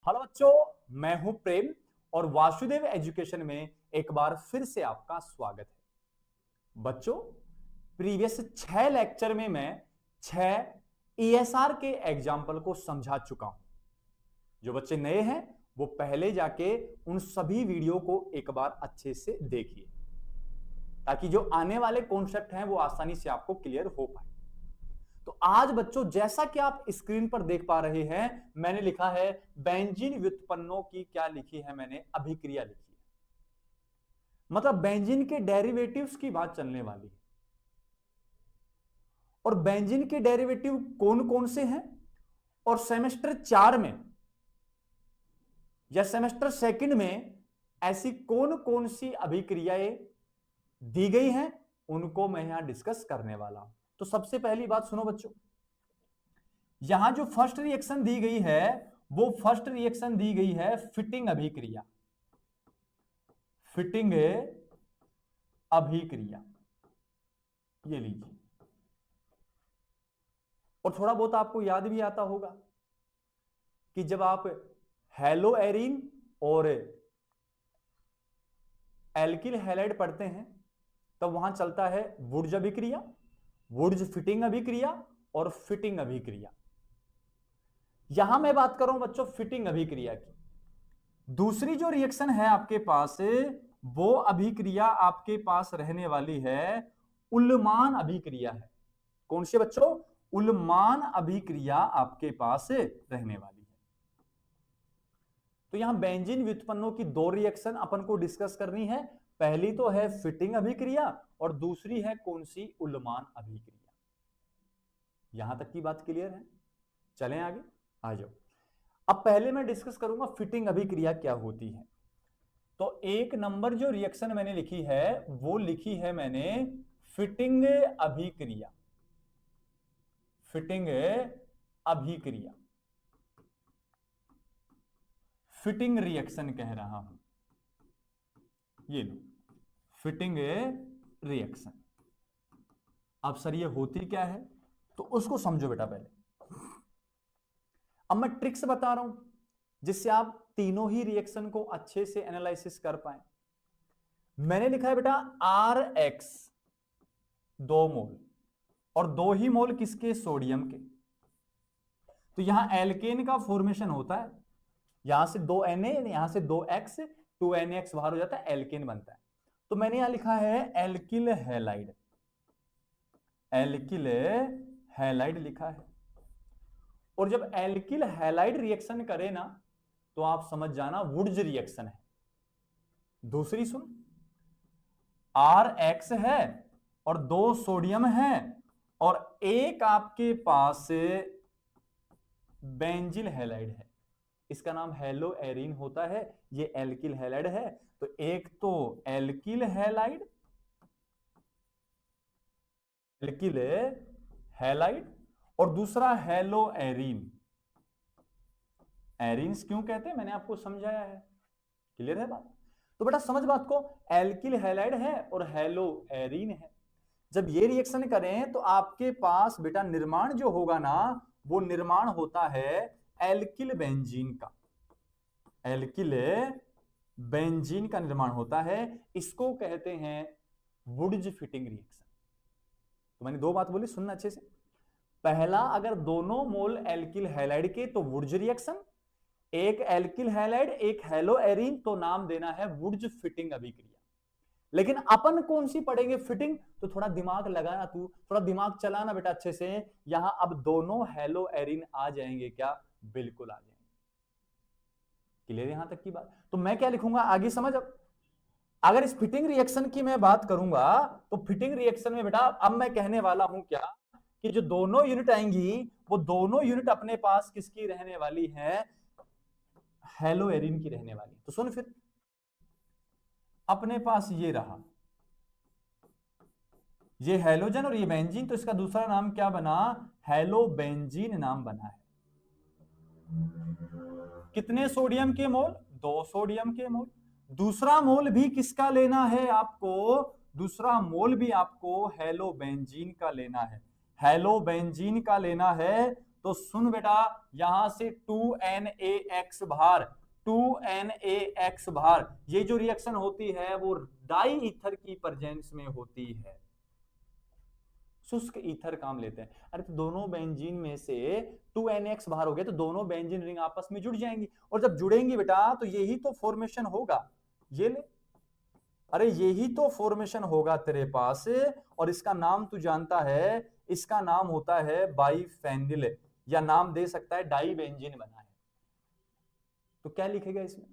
Hello बच्चों, मैं हूं प्रेम और वासुदेव एजुकेशन में एक बार फिर से आपका स्वागत है। बच्चों, प्रीवियस 6 लेक्चर में मैं 6 ईएसआर के एग्जाम्पल को समझा चुका हूं। जो बच्चे नए हैं वो पहले जाके उन सभी वीडियो को एक बार अच्छे से देखिए ताकि जो आने वाले कॉन्सेप्ट हैं वो आसानी से आपको क्लियर हो पाए। तो आज बच्चों, जैसा कि आप स्क्रीन पर देख पा रहे हैं, मैंने लिखा है बेंजीन व्युत्पन्नों की क्या लिखी है, मैंने अभिक्रिया लिखी है। मतलब बेंजीन के डेरिवेटिव्स की बात चलने वाली है। और बेंजीन के डेरिवेटिव कौन कौन से हैं और सेमेस्टर 4 में या सेमेस्टर 2 में ऐसी कौन कौन सी अभिक्रियाएं दी गई हैं, उनको मैं यहां डिस्कस करने वाला हूं। तो सबसे पहली बात सुनो बच्चों, यहां जो फर्स्ट रिएक्शन दी गई है वो फर्स्ट रिएक्शन दी गई है फिटिंग अभिक्रिया। फिटिंग अभिक्रिया ये लीजिए। और थोड़ा बहुत आपको याद भी आता होगा कि जब आप हैलो एरीन और एल्किल हैलाइड पढ़ते हैं तब वहां चलता है वुड्ज अभिक्रिया, वुड्ज फिटिंग अभिक्रिया और फिटिंग अभिक्रिया। यहां मैं बात कर रहा हूं बच्चों फिटिंग अभिक्रिया की। दूसरी जो रिएक्शन है आपके पास, वो अभिक्रिया आपके पास रहने वाली है उल्मान अभिक्रिया है। कौन सी बच्चों? उल्मान अभिक्रिया आपके पास रहने वाली है। तो यहां बेंजीन व्युत्पन्नों की दो रिएक्शन अपन को डिस्कस करनी है। पहली तो है फिटिंग अभिक्रिया और दूसरी है कौन सी? उल्मान अभिक्रिया। यहां तक की बात क्लियर है? चलें आगे, आ जाओ। अब पहले मैं डिस्कस करूंगा फिटिंग अभिक्रिया क्या होती है। तो एक नंबर जो रिएक्शन मैंने लिखी है वो लिखी है मैंने फिटिंग अभिक्रिया। फिटिंग अभिक्रिया, फिटिंग रिएक्शन कह रहा हूं। ये लो फिटिंग रिएक्शन। अब सर ये होती क्या है तो उसको समझो बेटा पहले। अब मैं ट्रिक्स बता रहा हूं जिससे आप तीनों ही रिएक्शन को अच्छे से एनालिसिस कर पाए। मैंने लिखा है बेटा Rx 2 मोल और 2 ही मोल किसके? सोडियम के। तो यहां एल्केन का फॉर्मेशन होता है, यहां से 2 Na, यहां से 2X, 2NaX बाहर हो जाता है, एल्केन बनता है। तो मैंने यहां लिखा है एल्किल हैलाइड, एल्किल हैलाइड लिखा है। और जब एल्किल हैलाइड रिएक्शन करे ना तो आप समझ जाना वुड्ज रिएक्शन है। दूसरी सुन, Rx है और 2 सोडियम है और एक आपके पास बेंजिल हैलाइड है, इसका नाम हैलो एरीन होता है, ये एल्किल हैलाइड है। तो एक तो एल्किल हैलाइड, एल्किल हैलाइड और दूसरा हैलो एरीन। एरीन्स क्यों कहते हैं मैंने आपको समझाया है, क्लियर है बात? तो बेटा समझ बात को, एल्किल हैलाइड है और हैलो एरीन है। जब ये रिएक्शन करें तो आपके पास बेटा निर्माण जो होगा ना वो निर्माण होता है एल्किल बेंजीन का, एल्किल बेंजीन का निर्माण होता है। इसको कहते हैं वुड्ज फिटिंग रिएक्शन। तो मैंने 2 बात बोली, सुनना अच्छे से। पहला, अगर दोनों मोल एल्किल हैलाइड के तो वुड्ज रिएक्शन, एक एल्किल हैलाइड एक हैलो एरीन तो नाम देना है वुड्ज फिटिंग अभिक्रिया। लेकिन अपन कौन सी पढ़ेंगे? फिटिंग। तो थोड़ा दिमाग लगाना, तू थोड़ा दिमाग चलाना बेटा अच्छे से। यहां अब दोनों हैलो एरीन आ जाएंगे क्या? बिल्कुल आ जाएंगे। क्लियर यहां तक की बात? तो मैं क्या लिखूंगा आगे समझ। अब अगर इस फिटिंग रिएक्शन की मैं बात करूंगा तो फिटिंग रिएक्शन में बेटा अब मैं कहने वाला हूं क्या कि जो दोनों यूनिट आएंगी वो दोनों यूनिट अपने पास किसकी रहने वाली है? हैलो एरीन की रहने वाली। तो सुन फिर, अपने पास ये रहा, ये हैलोजन और ये बेंजीन, तो इसका दूसरा नाम क्या बना? हैलो बेंजीन नाम बना है। कितने सोडियम के मोल? 2 सोडियम के मोल। दूसरा मोल भी किसका लेना है आपको? दूसरा मोल भी आपको हैलो बेंजीन का लेना है, हैलो बेंजीन का लेना है। तो सुन बेटा, यहां से 2NaX बाहर, 2NaX बाहर, ये जो रिएक्शन होती है वो डाई ईथर की प्रेजेंस में होती है। शुष्क ईथर काम लेते हैं। अरे तो दोनों बेंजीन में से 2NaX बाहर हो गया तो दोनों बेंजीन रिंग आपस में जुड़ जाएंगी, और जब जुड़ेंगी बेटा तो यही तो फॉर्मेशन होगा। ये ले, अरे यही तो फॉर्मेशन होगा तेरे पास, और इसका नाम तू जानता है, इसका नाम होता है बाइफेनिल, या नाम दे सकता है डाई बेंजीन बना है। तो क्या लिखेगा इसमें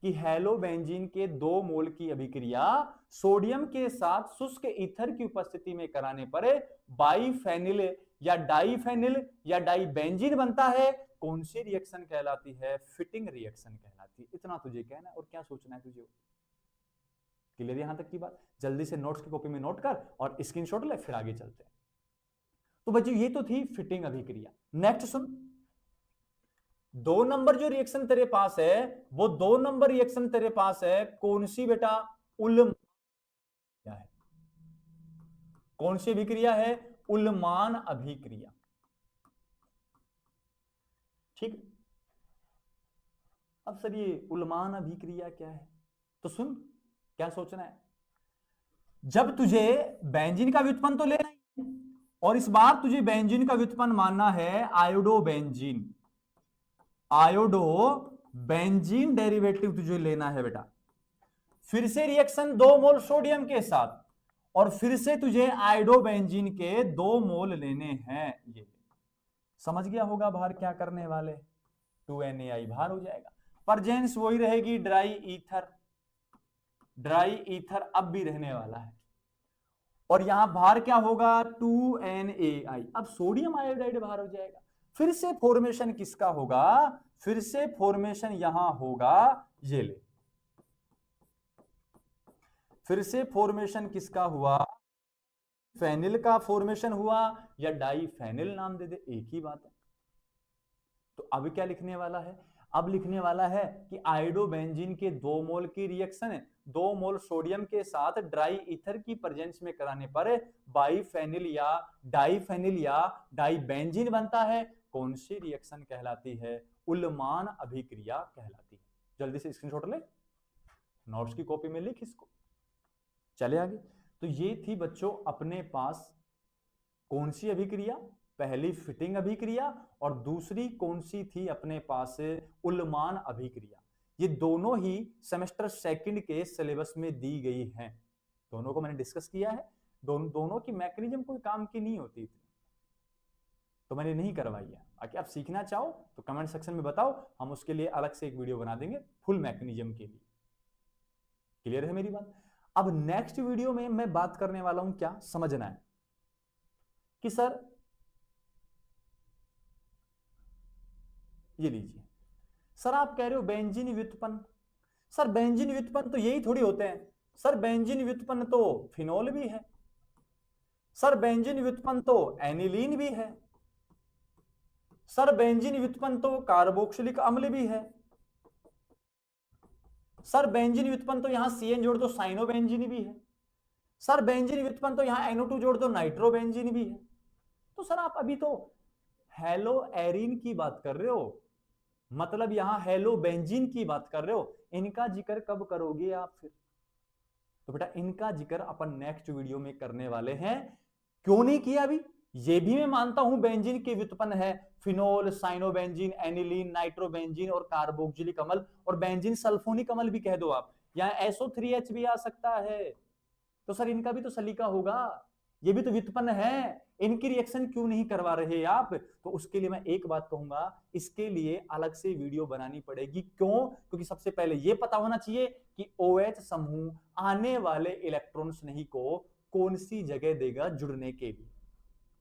कि हेलोबेंजीन के 2 मोल की अभिक्रिया सोडियम के साथ शुष्क ईथर की उपस्थिति में कराने पर बाइफेनिल या डाइफेनिल या डाइबेंजीन बनता है। कौन सी रिएक्शन कहलाती है? फिटिंग रिएक्शन कहलाती है। इतना तुझे कहना है, और क्या सोचना है तुझे? क्लियर यहां तक की बात? जल्दी से नोट्स की कॉपी में नोट कर और स्क्रीनशॉट ले, फिर आगे चलते हैं। तो बच्चों ये तो थी फिटिंग अभिक्रिया। नेक्स्ट सुन, 2 नंबर जो रिएक्शन तेरे पास है, वो 2 नंबर रिएक्शन तेरे पास है कौन सी बेटा? उल्मान है। कौन सी अभिक्रिया है? उल्मान अभिक्रिया। ठीक। अब सर ये उल्मान अभिक्रिया क्या है? तो सुन, क्या सोचना है, जब तुझे बेंजीन का व्युत्पन्न तो लेना ही, और इस बार तुझे बेंजीन का व्युत्पन्न मानना है आयोडोबेंजीन। आयोडो बेंजीन डेरिवेटिव तुझे लेना है बेटा। फिर से रिएक्शन 2 मोल सोडियम के साथ, और फिर से तुझे आयोडोबेंजीन के 2 मोल लेने हैं। ये समझ गया होगा बाहर क्या करने वाले? 2NaI बाहर हो जाएगा, प्रेजेंस वही रहेगी ड्राई ईथर। ड्राई ईथर अब भी रहने वाला है, और यहां बाहर क्या होगा? 2NaI। अब सोडियम आयोडाइड बाहर हो जाएगा। फिर से फॉर्मेशन किसका होगा? फिर से फॉर्मेशन यहां होगा, ये ले, फिर से फॉर्मेशन किसका हुआ? फेनिल का फॉर्मेशन हुआ, या डाइफेनिल नाम दे दे, एक ही बात है। तो अब क्या लिखने वाला है? अब लिखने वाला है कि आयोडोबेंजीन के 2 मोल की रिएक्शन है 2 मोल सोडियम के साथ ड्राई ईथर की प्रेजेंस में कराने पर बाइफेनिल या डाइबेंजीन बनता है। कौन सी रिएक्शन कहलाती है? उल्मान अभिक्रिया कहलाती है। जल्दी से स्क्रीनशॉट ले, नोट्स की कॉपी में लिख इसको। चले आगे। तो ये थी बच्चों अपने पास कौन सी अभिक्रिया? पहली फिटिंग अभिक्रिया, और दूसरी कौन सी थी अपने पास? उल्मान अभिक्रिया। ये दोनों ही सेमेस्टर सेकंड के सिलेबस में दी गई हैं। दोनों को मैंने डिस्कस किया है। दोनों की मैकेनिज्म कोई काम की नहीं होती थी, तो मैंने नहीं करवाई है। आगे आप सीखना चाहो तो कमेंट सेक्शन में बताओ, हम उसके लिए अलग से एक वीडियो बना देंगे फुल मैकेनिज्म के लिए। क्लियर है मेरी बात? अब नेक्स्ट वीडियो में मैं बात करने वाला हूं, क्या समझना है कि सर ये लीजिए, सर आप कह रहे हो बेंजीन व्युत्पन्न। सर बेंजीन व्युत्पन्न तो यही थोड़ी होते हैं। सर बेंजीन व्युत्पन्न तो फिनोल भी है। सर बेंजीन व्युत्पन्न तो एनिलीन भी है। सर बेंजीन व्युत्पन्न तो कार्बोक्सिलिक अम्ल भी है। सर बेंजीन व्युत्पन्न तो यहां CN जोड़ दो साइनोबेंजीन भी है। सर बेंजीन व्युत्पन्न तो यहां NO2 जोड़ दो नाइट्रोबेंजीन भी है। तो सर आप अभी तो हेलो एरीन की बात कर रहे हो, मतलब यहां हेलो बेंजीन की बात कर रहे हो। इनका जिक्र कब करोगे आप फिर? तो बेटा इनका जिक्र अपन नेक्स्ट वीडियो में करने वाले हैं। क्यों नहीं किया अभी? ये भी मैं मानता हूं बेंजीन के व्युत्पन्न है फिनोल, साइनोबेंजीन, एनिलीन, नाइट्रोबेंजीन और कार्बोक्सिलिक अम्ल, और बेंजीन सल्फोनिक अम्ल भी कह दो आप। यहां SO3H भी आ सकता है। तो सर इनका भी तो सलीका होगा, ये भी तो व्युत्पन्न है, इनकी रिएक्शन क्यों नहीं करवा रहे आप? तो उसके लिए मैं एक बात कहूंगा, इसके लिए अलग से वीडियो बनानी पड़ेगी। क्यों? क्योंकि सबसे पहले यह पता होना चाहिए कि OH समूह आने वाले इलेक्ट्रॉन्स नहीं को कौन सी जगह देगा जुड़ने के लिए।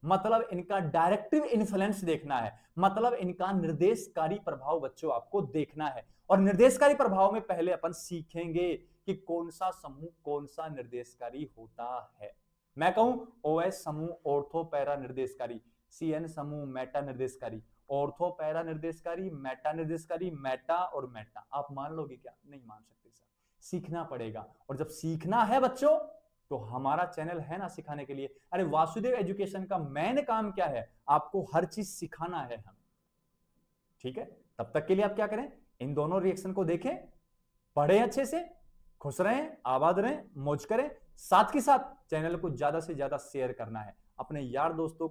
मतलब इनका डायरेक्टिव इन्फ्लुएंस देखना है, मतलब इनका निर्देशकारी प्रभाव बच्चों आपको देखना है। और निर्देशकारी प्रभाव में पहले अपन सीखेंगे कि कौन सा समूह कौन सा निर्देशकारी होता है। मैं कहूं OH समूह ऑर्थो पैरा निर्देशकारी, CN समूह मेटा निर्देशकारी, ऑर्थो पैरा निर्देशकारी, मेटा निर्देशकारी, मेटा और मेटा। आप मान लोगे क्या? नहीं मान सकते सर, सीखना पड़ेगा। और जब सीखना है बच्चों तो हमारा चैनल है ना सिखाने के लिए। अरे वासुदेव एजुकेशन का मेन काम क्या है, आपको हर चीज सिखाना है हमें, ठीक है। तब तक के लिए आप क्या करें, इन दोनों रिएक्शन को देखें, पढ़ें अच्छे से, खुश रहें, आबाद रहें, मौज करें, साथ के साथ चैनल को ज्यादा से ज्यादा शेयर करना है अपने यार दोस्तों